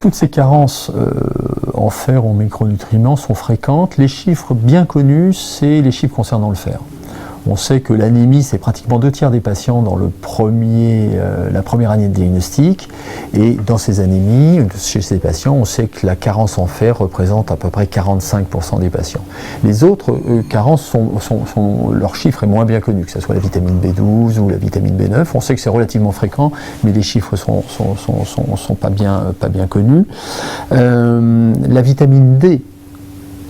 Toutes ces carences en fer ou en micronutriments sont fréquentes. Les chiffres bien connus, c'est les chiffres concernant le fer. On sait que l'anémie, c'est pratiquement 2/3 des patients dans la première année de diagnostic. Et dans ces anémies, chez ces patients, on sait que la carence en fer représente à peu près 45% des patients. Les autres carences, leur chiffre est moins bien connu, que ce soit la vitamine B12 ou la vitamine B9. On sait que c'est relativement fréquent, mais les chiffres sont pas bien connus. La vitamine D,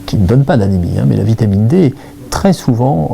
qui ne donne pas d'anémie, mais la vitamine D, très souvent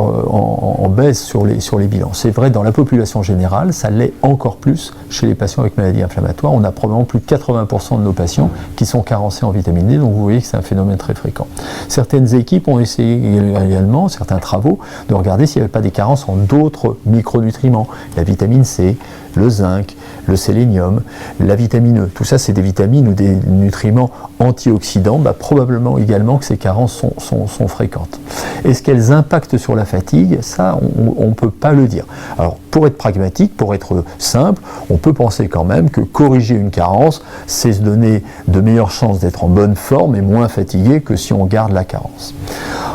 en baisse sur les bilans. C'est vrai dans la population générale, ça l'est encore plus chez les patients avec maladies inflammatoires. On a probablement plus de 80% de nos patients qui sont carencés en vitamine D, donc vous voyez que c'est un phénomène très fréquent. Certaines équipes ont essayé également, certains travaux, de regarder s'il n'y avait pas des carences en d'autres micronutriments. La vitamine C, le zinc, le sélénium, la vitamine E. Tout ça, c'est des vitamines ou des nutriments antioxydants. Probablement également que ces carences sont fréquentes. Est-ce qu'elles impactent sur la fatigue? Ça, on ne peut pas le dire. Alors, pour être pragmatique, pour être simple, on peut penser quand même que corriger une carence, c'est se donner de meilleures chances d'être en bonne forme et moins fatigué que si on garde la carence.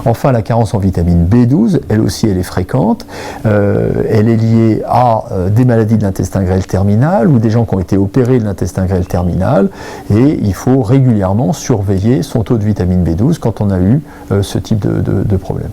Enfin, la carence en vitamine B12, elle aussi, elle est fréquente. Elle est liée à des maladies de l'intestin grêle terminal ou des gens qui ont été opérés de l'intestin grêle terminal. Et il faut régulièrement surveiller son taux de vitamine B12 quand on a eu ce type de problème.